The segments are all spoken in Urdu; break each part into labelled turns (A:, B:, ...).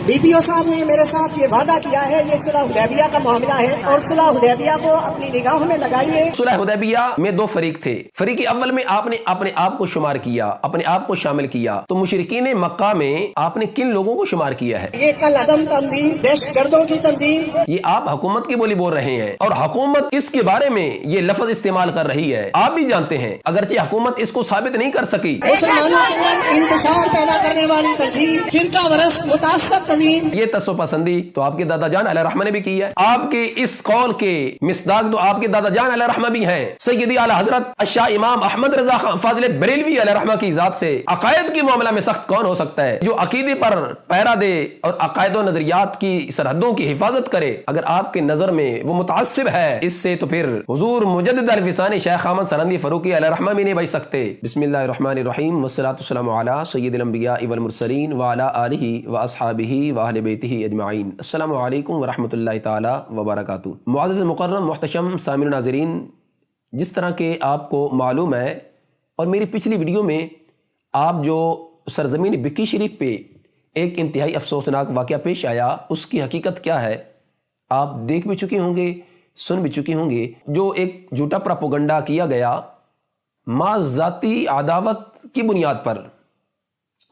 A: DPO صاحب نے میرے ساتھ یہ وعدہ کیا ہے، یہ صلح حدیبیہ کا معاملہ ہے اور صلح حدیبیہ کو اپنی نگاہوں میں لگائیے۔
B: صلح حدیبیہ میں دو فریق تھے۔ فریق اول میں آپ نے اپنے آپ کو شمار کیا، اپنے آپ کو شامل کیا، تو مشرکین مکہ میں آپ نے کن لوگوں کو شمار کیا ہے؟
A: یہ کل عدم تنظیم، دہشت گردوں کی تنظیم۔
B: یہ آپ حکومت کی بولی بول رہے ہیں، اور حکومت اس کے بارے میں یہ لفظ استعمال کر رہی ہے، آپ بھی جانتے ہیں، اگرچہ حکومت اس کو ثابت نہیں کر سکی۔
A: مسلمانوں کے اندر انتشار پیدا کرنے والی تنظیم، فرقہ ورست متعصب تنظیم۔
B: یہ تصو پسندی تو آپ کے دادا جان علیہ الرحمہ نے بھی کی ہے۔ آپ کے اس قول کے مصداق تو آپ کے دادا جان علیہ الرحمہ بھی ہیں۔ سیدی اعلی حضرت الشاہ امام احمد رضا خان فاضل بریلوی علیہ الرحمہ کی ذات سے عقائد کے معاملہ میں سخت کون ہو سکتا ہے، جو عقیدے پر پیرا دے اور عقائد و نظریات کی سرحدوں کی حفاظت کرے؟ اگر آپ کے نظر میں وہ متعصب ہے، اس سے تو پھر حضور مجدد الفسانی شیخ احمد سرندی فاروقی علیہ الرحمہ بھی نہیں بچ سکتے۔ بسم اللہ الرحمن الرحیم، والصلاۃ والسلام علی سید الانبیاء والمرسلین وعلی آلہ واصحابہ واہل بیتہ اجمعین۔ السلام علیکم ورحمۃ اللہ تعالی وبرکاتہ۔ معزز مکرم محتشم سامعین ناظرین، جس طرح کہ آپ کو معلوم ہے اور میری پچھلی ویڈیو میں آپ جو سرزمین بکی شریف پہ ایک انتہائی افسوسناک واقعہ پیش آیا، اس کی حقیقت کیا ہے آپ دیکھ بھی چکے ہوں گے، سن بھی چکے ہوں گے۔ جو ایک جھوٹا پراپوگنڈا کیا گیا محض ذاتی عداوت کی بنیاد پر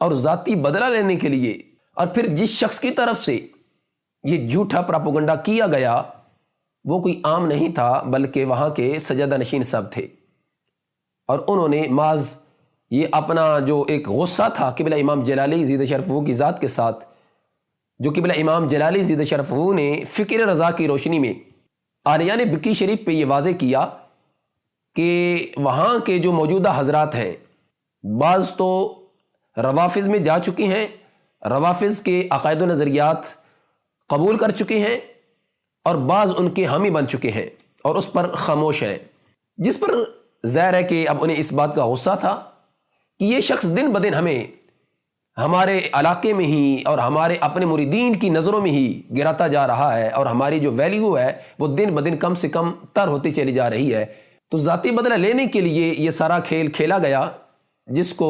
B: اور ذاتی بدلہ لینے کے لیے، اور پھر جس شخص کی طرف سے یہ جھوٹا پراپوگنڈا کیا گیا وہ کوئی عام نہیں تھا، بلکہ وہاں کے سجادہ نشین صاحب تھے، اور انہوں نے محض یہ اپنا جو ایک غصہ تھا قبلہ امام جلالی زیدہ شرف کی ذات کے ساتھ، جو قبلہ امام جلالی زیدہ شرف نے فکر رضا کی روشنی میں عالیان بکی شریف پہ یہ واضح کیا کہ وہاں کے جو موجودہ حضرات ہیں، بعض تو روافظ میں جا چکے ہیں، روافظ کے عقائد و نظریات قبول کر چکے ہیں، اور بعض ان کے حامی بن چکے ہیں اور اس پر خاموش ہیں، جس پر ظاہر ہے کہ اب انہیں اس بات کا غصہ تھا کہ یہ شخص دن بدن ہمیں ہمارے علاقے میں ہی اور ہمارے اپنے مریدین کی نظروں میں ہی گراتا جا رہا ہے، اور ہماری جو ویلیو ہے وہ دن بدن کم سے کم تر ہوتی چلی جا رہی ہے۔ تو ذاتی بدلہ لینے کے لیے یہ سارا کھیل کھیلا گیا، جس کو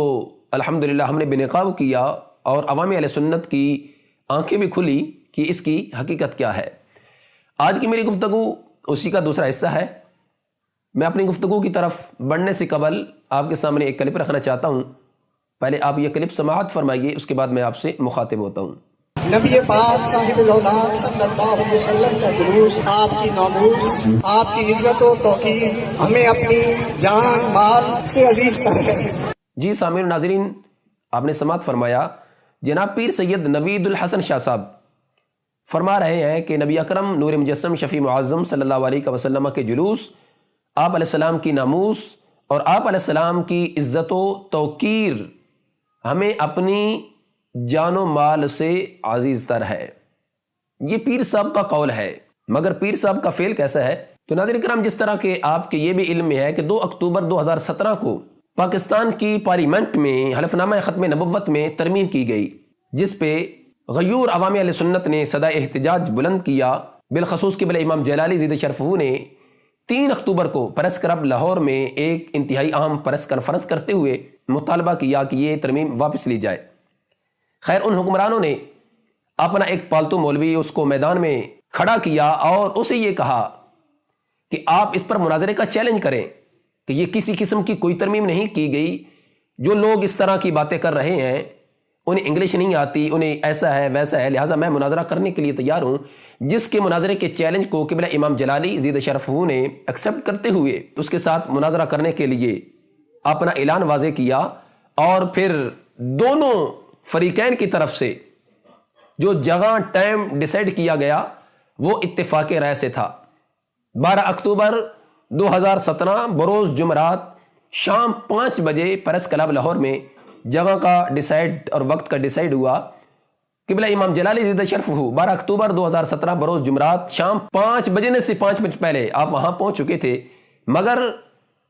B: الحمدللہ ہم نے بے نقاب کیا، اور عوام اہل سنت کی آنکھیں بھی کھلی کہ اس کی حقیقت کیا ہے۔ آج کی میری گفتگو اسی کا دوسرا حصہ ہے۔ میں اپنی گفتگو کی طرف بڑھنے سے قبل آپ کے سامنے ایک کلپ رکھنا چاہتا ہوں۔ پہلے آپ یہ کلپ سماعت فرمائیے، اس کے بعد میں آپ سے مخاطب ہوتا ہوں۔
A: نبی پاک صاحب الہدایٰ صلی اللہ علیہ وسلم کا جلوس، آپ کی ناموس، آپ کی عزت و توقیر ہمیں اپنی جان مال سے عزیز تر ہے۔
B: جی سامعین ناظرین، آپ نے سماعت فرمایا، جناب پیر سید نوید الحسن شاہ صاحب فرما رہے ہیں کہ نبی اکرم نور مجسم شفیع معظم صلی اللہ علیہ وسلم کے جلوس، آپ علیہ السلام کی ناموس اور آپ علیہ السلام کی عزت و توقیر ہمیں اپنی جان و مال سے عزیز تر ہے۔ یہ پیر صاحب کا قول ہے، مگر پیر صاحب کا فعل کیسا ہے؟ تو ناظرین کرام، جس طرح کہ آپ کے یہ بھی علم میں ہے کہ 2 اکتوبر 2017 کو پاکستان کی پارلیمنٹ میں حلف نامہ ختم نبوت میں ترمیم کی گئی، جس پہ غیور عوام اہل سنت نے صدا احتجاج بلند کیا۔ بالخصوص قبلہ امام جلالی زیدہ شرف نے 3 اکتوبر کو پریس کلب لاہور میں ایک انتہائی اہم پریس کانفرنس کرتے ہوئے مطالبہ کیا کہ یہ ترمیم واپس لی جائے۔ خیر، ان حکمرانوں نے اپنا ایک پالتو مولوی اس کو میدان میں کھڑا کیا اور اسے یہ کہا کہ آپ اس پر مناظرے کا چیلنج کریں کہ یہ کسی قسم کی کوئی ترمیم نہیں کی گئی۔ جو لوگ اس طرح کی باتیں کر رہے ہیں، انہیں انگلش نہیں آتی، انہیں ایسا ہے ویسا ہے، لہٰذا میں مناظرہ کرنے کے لیے تیار ہوں۔ جس کے مناظرے کے چیلنج کو قبلہ امام جلالی زیدہ شرف نے ایکسیپٹ کرتے ہوئے اس کے ساتھ مناظرہ کرنے کے لیے اپنا اعلان واضح کیا، اور پھر دونوں فریقین کی طرف سے جو جگہ ٹائم ڈیسائیڈ کیا گیا وہ اتفاق رائے سے تھا۔ 12 اکتوبر 2017 بروز جمعرات شام 5 بجے پریس کلب لاہور میں جگہ کا ڈیسائیڈ اور وقت کا ڈیسائیڈ ہوا۔ قبلہ امام جلالی زیدہ شرف 12 اکتوبر 2017 بروز جمعرات شام 5 بجنے سے 5 منٹ پہلے آپ وہاں پہنچ چکے تھے، مگر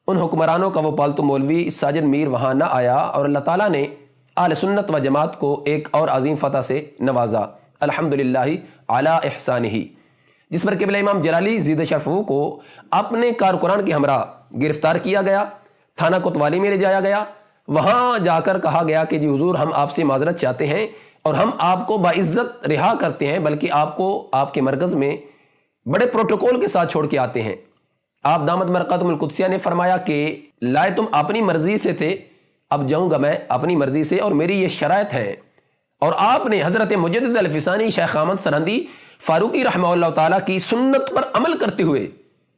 B: ان حکمرانوں کا وہ پالتو مولوی ساجد میر وہاں نہ آیا، اور اللہ تعالیٰ نے اہل سنت و جماعت کو ایک اور عظیم فتح سے نوازا، الحمدللہ علی احسانہ، جس پر قبلہ امام جلالی زیدہ شرف کو اپنے کارکنان کے ہمراہ گرفتار کیا گیا، تھانہ کوتوالی میں لے جایا گیا۔ وہاں جا کر کہا گیا کہ جی حضور، ہم آپ سے معذرت چاہتے ہیں اور ہم آپ کو باعزت رہا کرتے ہیں، بلکہ آپ کو آپ کے مرکز میں بڑے پروٹوکول کے ساتھ چھوڑ کے آتے ہیں۔ آپ دامت برکاتہم القدسیہ نے فرمایا کہ لائے تم اپنی مرضی سے تھے، اب جاؤں گا میں اپنی مرضی سے، اور میری یہ شرائط ہے۔ اور آپ نے حضرت مجدد الفسانی شیخ احمد سرہندی فاروقی رحمہ اللہ تعالیٰ کی سنت پر عمل کرتے ہوئے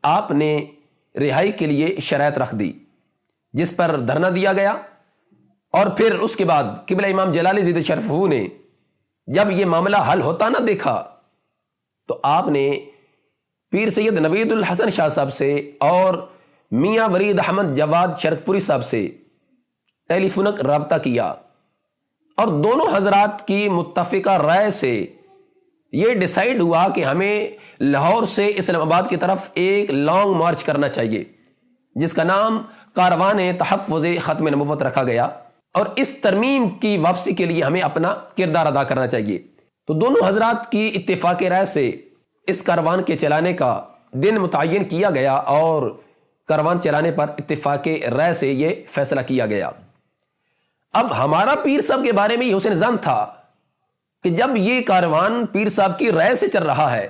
B: آپ نے رہائی کے لیے شرائط رکھ دی، جس پر دھرنا دیا گیا۔ اور پھر اس کے بعد قبلہ امام جلالی زید شرفہ نے جب یہ معاملہ حل ہوتا نہ دیکھا تو آپ نے پیر سید نوید الحسن شاہ صاحب سے اور میاں ورید احمد جواد شرک پوری صاحب سے ٹیلی فونک رابطہ کیا، اور دونوں حضرات کی متفقہ رائے سے یہ ڈیسائیڈ ہوا کہ ہمیں لاہور سے اسلام آباد کی طرف ایک لانگ مارچ کرنا چاہیے، جس کا نام کاروان تحفظ ختم نبوت رکھا گیا، اور اس ترمیم کی واپسی کے لیے ہمیں اپنا کردار ادا کرنا چاہیے۔ تو دونوں حضرات کی اتفاق رائے سے اس کاروان کے چلانے کا دن متعین کیا گیا، اور کاروان چلانے پر اتفاق رائے سے یہ فیصلہ کیا گیا۔ اب ہمارا پیر صاحب کے بارے میں یہ حسن ظن تھا کہ جب یہ کاروان پیر صاحب کی رائے سے چل رہا ہے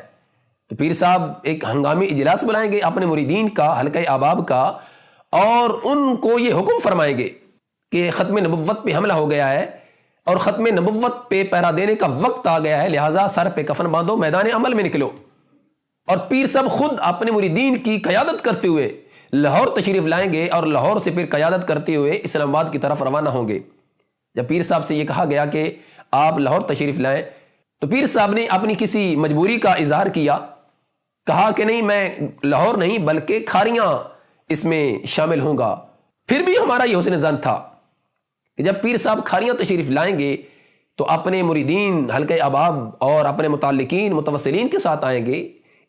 B: تو پیر صاحب ایک ہنگامی اجلاس بلائیں گے اپنے مریدین کا، حلقہ احباب کا، اور ان کو یہ حکم فرمائیں گے کہ ختم نبوت پہ حملہ ہو گیا ہے اور ختم نبوت پہ پہرا دینے کا وقت آ گیا ہے، لہٰذا سر پہ کفن باندھو، میدان عمل میں نکلو۔ اور پیر صاحب خود اپنے مریدین کی قیادت کرتے ہوئے لاہور تشریف لائیں گے، اور لاہور سے پھر قیادت کرتے ہوئے اسلام آباد کی طرف روانہ ہوں گے۔ جب پیر صاحب سے یہ کہا گیا کہ آپ لاہور تشریف لائیں تو پیر صاحب نے اپنی کسی مجبوری کا اظہار کیا، کہا کہ نہیں، میں لاہور نہیں بلکہ کھاریاں اس میں شامل ہوں گا۔ پھر بھی ہمارا یہ حسن ظن تھا کہ جب پیر صاحب کھاریاں تشریف لائیں گے تو اپنے مریدین، حلقہ احباب اور اپنے متعلقین متوسلین کے ساتھ آئیں گے،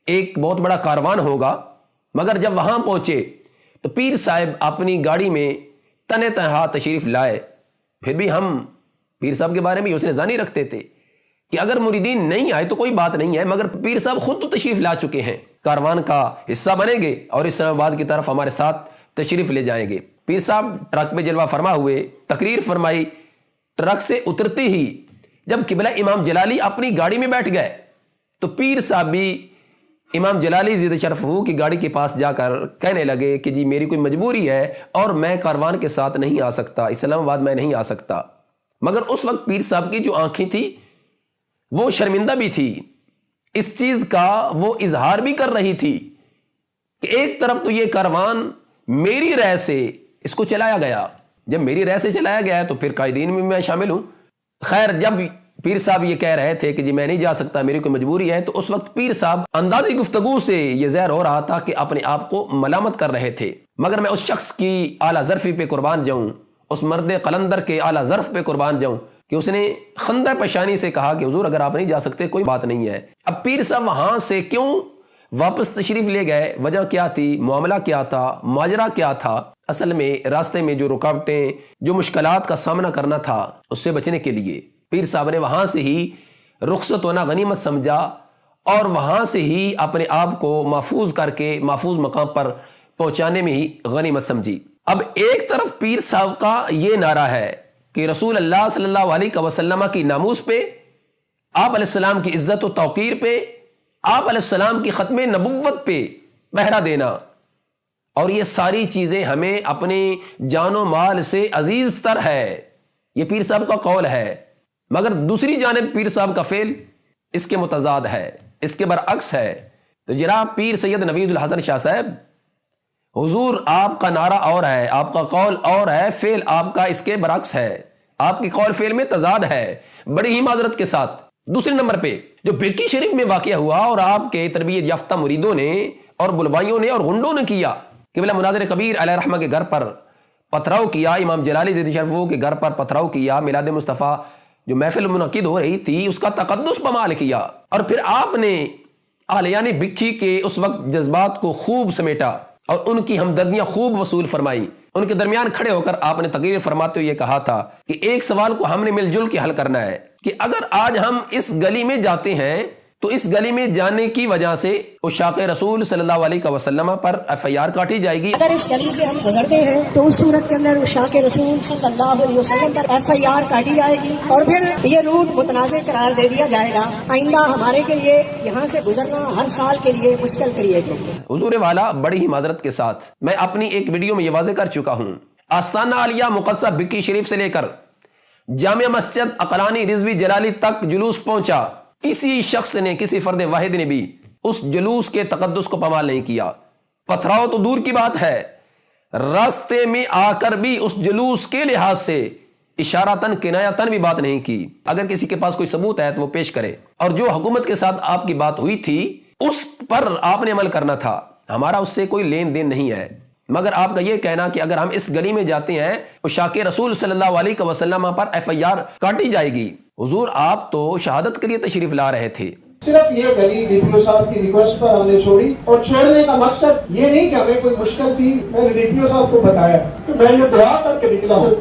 B: ایک بہت بڑا کاروان ہوگا۔ مگر جب وہاں پہنچے تو پیر صاحب اپنی گاڑی میں تنہا تنہا تشریف لائے۔ پھر بھی ہم پیر صاحب کے بارے میں یہ حسن ظن ہی رکھتے تھے کہ اگر مریدین نہیں آئے تو کوئی بات نہیں ہے، مگر پیر صاحب خود تو تشریف لا چکے ہیں، کاروان کا حصہ بنیں گے اور اسلام آباد کی طرف ہمارے ساتھ تشریف لے جائیں گے۔ پیر صاحب ٹرک پہ جلوہ فرما ہوئے، تقریر فرمائی، ٹرک سے اترتے ہی جب قبلہ امام جلالی اپنی گاڑی میں بیٹھ گئے تو پیر صاحب بھی امام جلالی زید شرفہ کی گاڑی کے پاس جا کر کہنے لگے کہ جی میری کوئی مجبوری ہے اور میں کاروان کے ساتھ نہیں آ سکتا، اسلام آباد میں نہیں آ سکتا۔ مگر اس وقت پیر صاحب کی جو آنکھیں تھی وہ شرمندہ بھی تھی، اس چیز کا وہ اظہار بھی کر رہی تھی کہ ایک طرف تو یہ کاروان میری رائے سے اس کو چلایا گیا، جب میری رائے سے چلایا گیا ہے تو پھر قائدین میں میں شامل ہوں۔ خیر، جب پیر صاحب یہ کہہ رہے تھے کہ جی میں نہیں جا سکتا، میری کوئی مجبوری ہے، تو اس وقت پیر صاحب اندازی گفتگو سے یہ ظاہر ہو رہا تھا کہ اپنے آپ کو ملامت کر رہے تھے۔ مگر میں اس شخص کی اعلیٰ ظرفی پہ قربان جاؤں، اس مرد قلندر کے اعلیٰ ظرف پہ قربان جاؤں کہ اس نے خندہ پیشانی سے کہا کہ حضور اگر آپ نہیں جا سکتے کوئی بات نہیں ہے۔ اب پیر صاحب وہاں سے کیوں واپس تشریف لے گئے، وجہ کیا تھی، معاملہ کیا تھا، ماجرا کیا تھا؟ اصل میں راستے میں جو رکاوٹیں، جو مشکلات کا سامنا کرنا تھا، اس سے بچنے کے لیے پیر صاحب نے وہاں سے ہی رخصت ہونا غنیمت سمجھا اور وہاں سے ہی اپنے آپ کو محفوظ کر کے محفوظ مقام پر پہنچانے میں ہی غنیمت سمجھی۔ اب ایک طرف پیر صاحب کا یہ نعرہ ہے کہ رسول اللہ صلی اللہ علیہ وسلم کی ناموس پہ، آپ علیہ السلام کی عزت و توقیر پہ، آپ علیہ السلام کی ختم نبوت پہ پہرا دینا، اور یہ ساری چیزیں ہمیں اپنے جان و مال سے عزیز تر ہے، یہ پیر صاحب کا قول ہے۔ مگر دوسری جانب پیر صاحب کا فعل اس کے متضاد ہے، اس کے برعکس ہے۔ تو جناب پیر سید نوید الحسن شاہ صاحب، حضور آپ کا نعرہ اور ہے، آپ کا قول اور ہے، فعل آپ کا اس کے برعکس ہے، آپ کی قول فعل میں تضاد ہے بڑی ہی معذرت کے ساتھ۔ دوسرے نمبر پہ جو بھکی شریف میں واقعہ ہوا اور آپ کے تربیت یافتہ مریدوں نے اور بلوائیوں نے اور غنڈوں نے کیا، قبلہ مناظر کبیر علیہ رحمہ کے گھر پر پتھراؤ کیا، امام جلالی زید شرفہ کے گھر پر پتھراؤ کیا، میلاد مصطفیٰ جو محفل منعقد ہو رہی تھی اس کا تقدس پمال کیا، اور پھر آپ نے اہلیان بکھی کے اس وقت جذبات کو خوب سمیٹا اور ان کی ہمدردیاں خوب وصول فرمائی۔ ان کے درمیان کھڑے ہو کر آپ نے تقریر فرماتے ہوئے یہ کہا تھا کہ ایک سوال کو ہم نے مل جل کے حل کرنا ہے کہ اگر آج ہم اس گلی میں جاتے ہیں تو اس گلی میں جانے کی وجہ سے عشاق رسول صلی اللہ علیہ وسلم پر FIR کاٹی جائے گی۔
A: اگر اس گلی سے ہم گزرتے ہیں تو اس صورت کے اندر عشاق رسول صلی اللہ علیہ وسلم پر FIR کاٹی جائے گی اور پھر یہ روٹ متنازع قرار دے دیا جائے گا۔ آئندہ ہمارے کے لیے یہاں سے گزرنا ہر سال کے لیے مشکل کریے گا۔
B: حضور والا بڑی ہی معذرت کے ساتھ میں اپنی ایک ویڈیو میں یہ واضح کر چکا ہوں، آستانہ عالیہ مقدسہ بکی شریف سے لے کر جامع مسجد عقلانی رضوی جلالی تک جلوس پہنچا، کسی شخص نے، کسی فرد واحد نے بھی اس جلوس کے تقدس کو پامال نہیں کیا۔ پتھراؤ تو دور کی بات ہے، راستے میں آ کر بھی اس جلوس کے لحاظ سے اشارتاً کنایتاً بھی بات نہیں کی۔ اگر کسی کے پاس کوئی ثبوت ہے تو وہ پیش کرے، اور جو حکومت کے ساتھ آپ کی بات ہوئی تھی اس پر آپ نے عمل کرنا تھا، ہمارا اس سے کوئی لین دین نہیں ہے۔ مگر آپ کا یہ کہنا کہ اگر ہم اس گلی میں جاتے ہیں عشاق رسول صلی اللہ علیہ وسلم پر FIR کاٹی جائے گی۔ حضور آپ تو شہادت کے لیے تشریف لا رہے تھے،
C: صرف یہ گلی DPO صاحب کی ریکویسٹ پر ہم نے چھوڑی، اور چھوڑنے کا مقصد یہ نہیں کہ ہمیں کوئی مشکل تھی۔ میں نے DPO صاحب کو بتایا کہ میں یہ دعا کر کے نکلا ہوں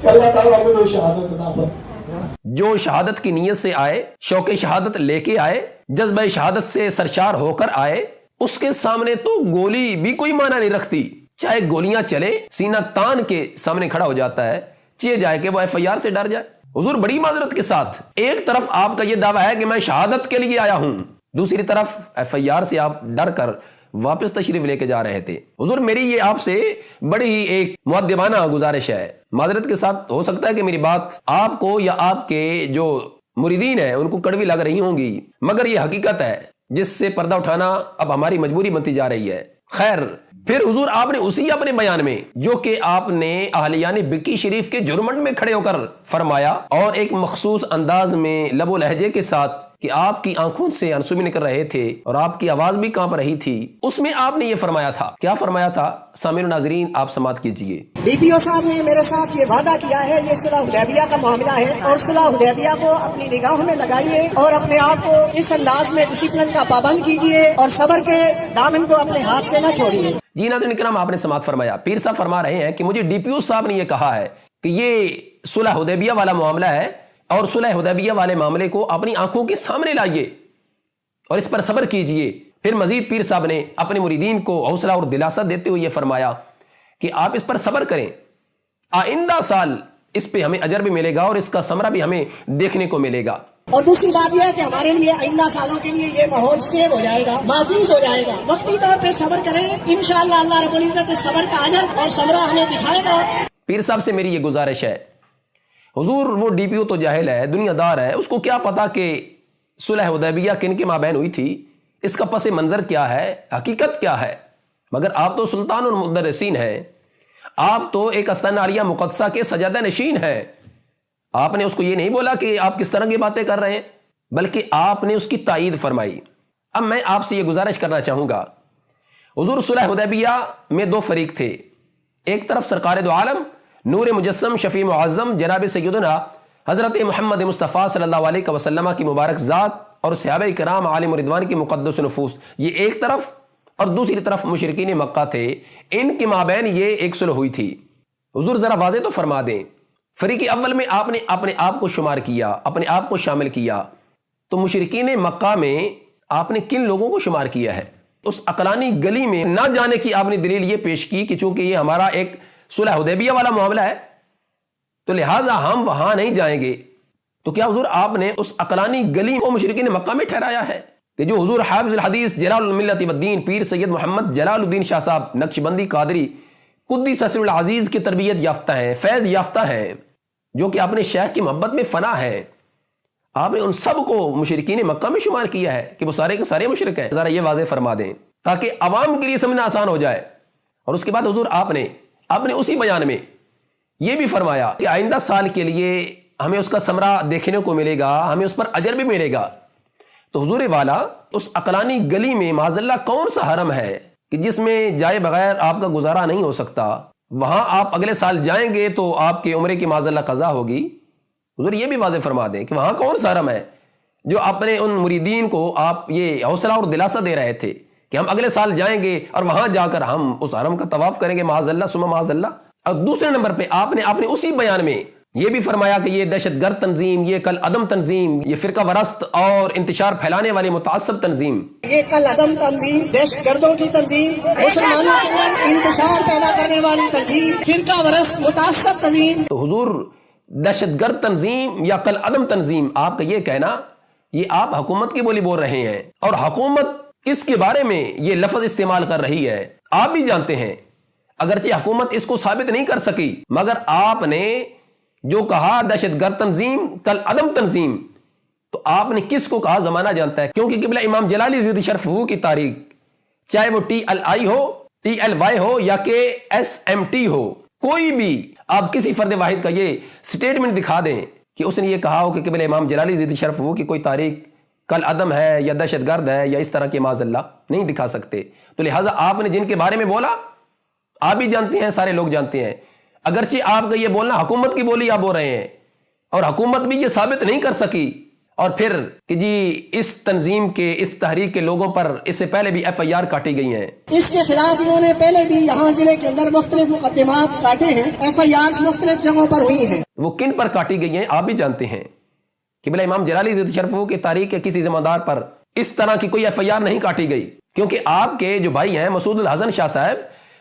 C: کہ اللہ تعالیٰ ہمیں کوئی شہادت عطا فرمائے۔
B: جو شہادت کی نیت سے آئے، شوق شہادت لے کے آئے، جذبہ شہادت سے سرشار ہو کر آئے، اس کے سامنے تو گولی بھی کوئی معنی نہیں رکھتی، چاہے گولیاں چلے، سینہ تان کے سامنے کھڑا ہو جاتا ہے، چاہے جائے کہ وہ FIR سے ڈر جائے۔ حضور بڑی معذرت کے ساتھ ایک طرف آپ کا یہ دعویٰ ہے کہ میں شہادت کے لیے آیا ہوں، دوسری طرف FIR سے آپ ڈر کر واپس تشریف لے کے جا رہے تھے۔ حضور میری یہ آپ سے بڑی ہی ایک مؤدبانہ گزارش ہے، معذرت کے ساتھ ہو سکتا ہے کہ میری بات آپ کو یا آپ کے جو مریدین ہیں ان کو کڑوی لگ رہی ہوں گی، مگر یہ حقیقت ہے جس سے پردہ اٹھانا اب ہماری مجبوری بنتی جا رہی ہے۔ خیر، پھر حضور آپ نے اسی اپنے بیان میں جو کہ آپ نے اہلیان بکی شریف کے جرمنٹ میں کھڑے ہو کر فرمایا، اور ایک مخصوص انداز میں لب و لہجے کے ساتھ کہ آپ کی آنکھوں سے آنسو بھی نکل رہے تھے اور آپ کی آواز بھی کانپ رہی تھی، اس میں آپ نے یہ فرمایا تھا، کیا فرمایا تھا؟ سامعین و ناظرین آپ سماعت کیجئے۔
A: DPO صاحب نے میرے ساتھ یہ وعدہ کیا ہے، یہ صلح حدیبیہ کا معاملہ ہے، اور صلح حدیبیہ کو اپنی نگاہوں میں لگائیے اور اپنے آپ کو اس انداز میں ڈسپلن کا پابند کیجئے اور صبر کے دامن کو اپنے ہاتھ سے نہ چھوڑیے۔
B: جی ناظرین کرام، آپ نے سماعت فرمایا، پیر صاحب فرما رہے ہیں کہ مجھے DPO صاحب نے یہ کہا ہے کہ یہ صلح حدیبیہ والا معاملہ ہے، اور صلح حدیبیہ والے معاملے کو اپنی آنکھوں کے سامنے لائیے اور اس پر صبر کیجئے۔ پھر مزید پیر صاحب نے اپنے مریدین کو حوصلہ اور دلاسا دیتے ہوئے یہ فرمایا کہ آپ اس پر صبر کریں، آئندہ سال اس پہ ہمیں اجر بھی ملے گا اور اس کا ثمرہ بھی ہمیں دیکھنے کو ملے گا۔
A: اور دوسری بات یہ ہے کہ ہمارے لیے آئندہ سالوں کے لیے یہ ماحول سیو ہو جائے گا، محفوظ ہو جائے گا۔ وقتی طور پہ صبر کریں، انشاءاللہ اللہ رب العزت صبر کا اجر اور ثمرہ ہمیں دکھائے گا۔
B: پیر صاحب سے میری یہ گزارش ہے، حضور وہ DPO تو جاہل ہے، دنیا دار ہے، اس کو کیا پتا کہ صلح حدیبیہ کن کے مابین ہوئی تھی، اس کا پس منظر کیا ہے، حقیقت کیا ہے۔ مگر آپ تو سلطان المدرسین ہیں، آپ تو ایک آستانہ عالیہ مقدسہ کے سجادہ نشین ہیں، آپ نے اس کو یہ نہیں بولا کہ آپ کس طرح کی باتیں کر رہے ہیں، بلکہ آپ نے اس کی تائید فرمائی۔ اب میں آپ سے یہ گزارش کرنا چاہوں گا، حضور صلح حدیبیہ میں دو فریق تھے، ایک طرف سرکار دو عالم نور مجسم شفیع معظم جناب سیدنا حضرت محمد مصطفیٰ صلی اللہ علیہ وسلم کی مبارک ذات اور صحابہ کرام عالم رضوان کی مقدس نفوس، یہ ایک طرف، اور دوسری طرف مشرکین مکہ تھے، ان کے مابین یہ ایک صلح ہوئی تھی۔ حضور ذرا واضح تو فرما دیں، فریق اول میں آپ نے اپنے آپ کو شمار کیا، اپنے آپ کو شامل کیا، تو مشرکین مکہ میں آپ نے کن لوگوں کو شمار کیا ہے؟ اس عقلانی گلی میں نہ جانے کی آپ نے دلیل یہ پیش کی کہ چونکہ یہ ہمارا ایک صلح حدیبیہ والا معاملہ ہے تو لہٰذا ہم وہاں نہیں جائیں گے۔ تو کیا حضور آپ نے اس عقلانی گلی کو مشرکین مکہ میں ٹھہرایا ہے کہ جو حضور حافظ الحدیث جلال الملت والدین پیر سید محمد جلال الدین شاہ صاحب نقشبندی قادری قدس سر العزیز کی تربیت یافتہ ہیں، فیض یافتہ ہیں، جو کہ اپنے شیخ کی محبت میں فنا ہے، آپ نے ان سب کو مشرکین مکہ میں شمار کیا ہے کہ وہ سارے کے سارے مشرک ہیں؟ ذرا یہ واضح فرما دیں تاکہ عوام کے لیے سمجھنا آسان ہو جائے۔ اور اس کے بعد حضور آپ نے اسی بیان میں یہ بھی فرمایا کہ آئندہ سال کے لیے ہمیں اس کا ثمرہ دیکھنے کو ملے گا، ہمیں اس پر اجر بھی ملے گا۔ تو حضور والا اس عقلانی گلی میں معاذ اللہ کون سا حرم ہے کہ جس میں جائے بغیر آپ کا گزارا نہیں ہو سکتا؟ وہاں آپ اگلے سال جائیں گے تو آپ کے عمرے کی معاذ اللہ قضا ہوگی۔ حضور یہ بھی واضح فرما دیں کہ وہاں کون سا حرم ہے جو اپنے ان مریدین کو آپ یہ حوصلہ اور دلاسا دے رہے تھے کہ ہم اگلے سال جائیں گے اور وہاں جا کر ہم اس حرم کا طواف کریں گے معاذ اللہ ثم معاذ اللہ۔ اور دوسرے نمبر پہ آپ نے اسی بیان میں یہ بھی فرمایا کہ یہ دہشت گرد تنظیم، یہ کل عدم تنظیم، یہ فرقہ ورست اور انتشار پھیلانے والی متعصب تنظیم،
A: یہ کل عدم تنظیم، دہشت گردوں کی تنظیم، مسلمانوں کے اندر انتشار پیدا کرنے والی تنظیم، فرقہ ورست متعصب تنظیم.
B: تو حضور دہشت گرد تنظیم یا کل عدم تنظیم، آپ کا یہ کہنا، یہ آپ حکومت کی بولی بول رہے ہیں، اور حکومت اس کے بارے میں یہ لفظ استعمال کر رہی ہے. آپ بھی جانتے ہیں اگرچہ حکومت اس کو ثابت نہیں کر سکی، مگر آپ نے جو کہا دہشت گرد تنظیم کل عدم تنظیم، تو آپ نے کس کو کہا زمانہ جانتا ہے. کیونکہ قبلہ امام جلالی زیدی شرف کی تاریخ، چاہے وہ TLI ہو، TLY ہو یا کہ SMT ہو، کوئی بھی آپ کسی فرد واحد کا یہ سٹیٹمنٹ دکھا دیں کہ اس نے یہ کہا ہو کہ قبلہ امام جلالی زیدی شرف کی کوئی تاریخ کل عدم ہے یا دہشت گرد ہے یا اس طرح کے معاذ اللہ، نہیں دکھا سکتے. تو لہٰذا آپ نے جن کے بارے میں بولا آپ بھی جانتے ہیں، سارے لوگ جانتے ہیں. اگرچہ آپ کا یہ بولنا حکومت کی بولی آپ بول رہے ہیں، اور حکومت بھی یہ ثابت نہیں کر سکی، اور پھر کہ جی اس تنظیم کے، اس تحریک کے لوگوں پر اس سے پہلے بھی FIR کاٹی گئی ہیں.
A: اس کے خلاف انہوں نے پہلے بھی یہاں ضلع کے اندر مختلف مقدمات کاٹے ہیں، FIRs مختلف جگہوں پر ہوئی ہیں.
B: وہ کن پر کاٹی گئی ہیں آپ بھی جانتے ہیں. قبلہ امام جلالی ذی شرف کے تاریخ کے کسی ذمہ دار پر اس طرح کی کوئی FIR نہیں کاٹی گئی، کیونکہ آپ کے جو بھائی ہیں مسعود الحسن شاہ صاحب،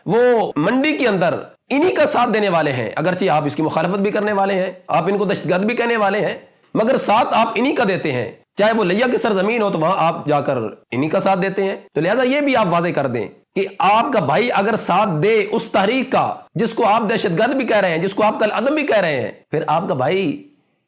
B: وہ منڈی کے اندر انہی کا ساتھ دینے والے ہیں. اگرچہ آپ اس کی مخالفت بھی کرنے والے ہیں، آپ ان کو دہشت گرد بھی کہنے والے ہیں، مگر ساتھ آپ انہی کا دیتے ہیں. چاہے وہ لیا کی سرزمین ہو تو وہاں آپ جا کر انہی کا ساتھ دیتے ہیں. تو لہٰذا یہ بھی آپ واضح کر دیں کہ آپ کا بھائی اگر ساتھ دے اس تحریک کا جس کو آپ دہشت گرد بھی کہہ رہے ہیں، جس کو آپ کل عدم بھی کہہ رہے ہیں، پھر آپ کا بھائی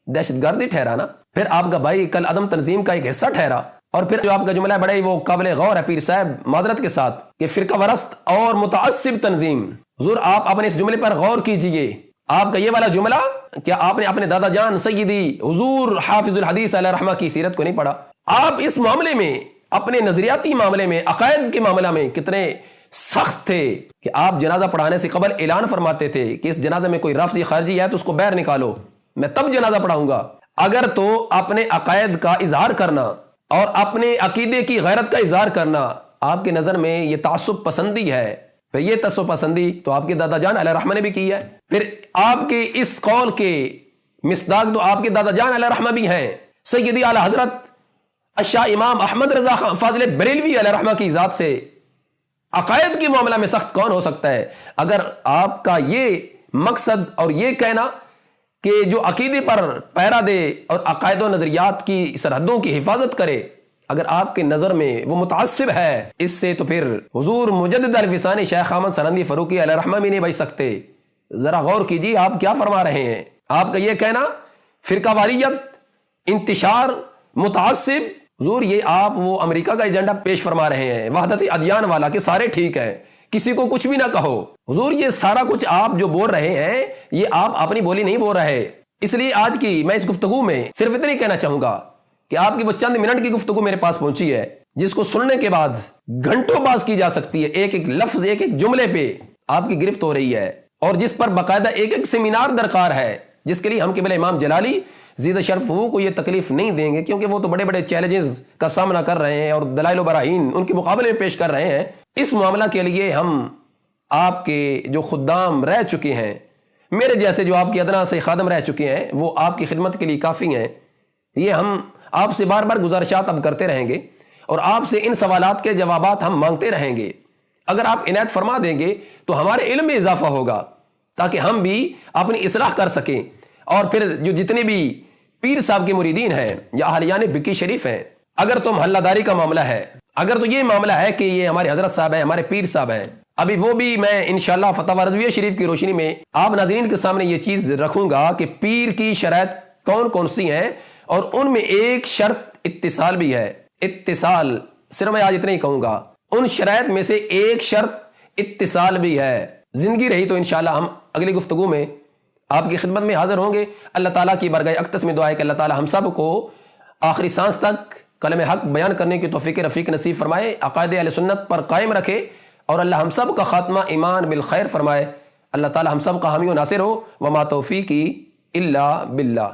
B: دہشت گرد ہی ٹھہرا نا، پھر آپ کا بھائی کل عدم تنظیم کا ایک حصہ ٹھہرا. اور پھر جو آپ کا جملہ ہے بڑا ہی وہ قابل غور ہے پیر صاحب، معذرت کے ساتھ، کہ فرقہ ورست اور متعصب تنظیم. حضور آپ اپنے اس جملے پر غور کیجئے. آپ کا یہ والا جملہ، کیا آپ نے اپنے دادا جان سیدی حضور حافظ الحدیث علیہ رحمہ کی سیرت کو نہیں پڑھا؟ آپ اس معاملے میں، اپنے نظریاتی معاملے میں، عقائد کے معاملہ میں کتنے سخت تھے کہ آپ جنازہ پڑھانے سے قبل اعلان فرماتے تھے کہ اس جنازے میں کوئی رفض خارجی ہے تو اس کو باہر نکالو، میں تب جنازہ پڑھاؤں گا. اگر تو اپنے عقائد کا اظہار کرنا اور اپنے عقیدے کی غیرت کا اظہار کرنا آپ کی نظر میں یہ تعصب پسندی ہے، پھر یہ تعصب پسندی تو آپ کے دادا جان علیہ رحمہ نے بھی کی ہے. پھر آپ کے اس قول کے مصداق تو آپ کے دادا جان علیہ رحمہ بھی ہیں. سیدی اعلی حضرت الشاہ امام احمد رضا خان فاضل بریلوی علیہ رحمہ کی ذات سے عقائد کے معاملہ میں سخت کون ہو سکتا ہے؟ اگر آپ کا یہ مقصد اور یہ کہنا کہ جو عقیدے پر پیرا دے اور عقائد و نظریات کی سرحدوں کی حفاظت کرے، اگر آپ کے نظر میں وہ متعصب ہے، اس سے تو پھر حضور مجدد الفسانی شیخ احمد سرندی فاروقی علیہ رحمہ بھی نہیں بچ سکتے. ذرا غور کیجیے آپ کیا فرما رہے ہیں. آپ کا یہ کہنا فرقہ واریت، انتشار، متعصب، حضور یہ آپ وہ امریکہ کا ایجنڈا پیش فرما رہے ہیں، وحدت ادیان والا، کہ سارے ٹھیک ہیں، کسی کو کچھ بھی نہ کہو. حضور یہ سارا کچھ آپ جو بول رہے ہیں یہ آپ اپنی بولی نہیں بول رہے. اس لیے آج کی میں اس گفتگو میں صرف اتنا ہی کہنا چاہوں گا کہ آپ کی وہ چند منٹ کی گفتگو میرے پاس پہنچی ہے جس کو سننے کے بعد گھنٹوں باز کی جا سکتی ہے، ایک ایک لفظ، ایک ایک جملے پہ آپ کی گرفت ہو رہی ہے، اور جس پر باقاعدہ ایک ایک سیمینار درکار ہے، جس کے لیے ہم قبلہ امام جلالی زیدہ شرف کو یہ تکلیف نہیں دیں گے، کیونکہ وہ تو بڑے بڑے چیلنجز کا سامنا کر رہے ہیں اور دلائل و براہین ان کے مقابلے میں پیش کر رہے ہیں. اس معاملہ کے لیے ہم آپ کے جو خدام رہ چکے ہیں، میرے جیسے جو آپ کے ادنا سے خادم رہ چکے ہیں، وہ آپ کی خدمت کے لیے کافی ہیں. یہ ہم آپ سے بار بار گزارشات اب کرتے رہیں گے اور آپ سے ان سوالات کے جوابات ہم مانگتے رہیں گے. اگر آپ عنایت فرما دیں گے تو ہمارے علم میں اضافہ ہوگا تاکہ ہم بھی اپنی اصلاح کر سکیں. اور پھر جو جتنے بھی پیر صاحب کے مریدین ہیں یا اہلیان بکی شریف ہیں، اگر تو محلہ داری کا معاملہ ہے، اگر تو یہ معاملہ ہے کہ یہ ہمارے حضرت صاحب ہیں، ہمارے پیر صاحب ہیں، ابھی وہ بھی میں انشاءاللہ فتاوی رضویہ شریف کی روشنی میں آپ ناظرین کے سامنے یہ چیز رکھوں گا کہ پیر کی شرائط کون کون سی ہیں، اور ان میں ایک شرط اتصال بھی ہے. اتصال صرف میں آج اتنا ہی کہوں گا، ان شرائط میں سے ایک شرط اتصال بھی ہے. زندگی رہی تو انشاءاللہ ہم اگلی گفتگو میں آپ کی خدمت میں حاضر ہوں گے. اللہ تعالیٰ کی برگاہ اقدس میں دعا ہے کہ اللہ تعالیٰ ہم سب کو آخری سانس تک کلمہ حق بیان کرنے کی توفیق رفیق نصیب فرمائے، عقائد اہل سنت پر قائم رکھے، اور اللہ ہم سب کا خاتمہ ایمان بالخیر فرمائے. اللہ تعالیٰ ہم سب کا حامی و ناصر ہو. وما توفیقی الا باللہ.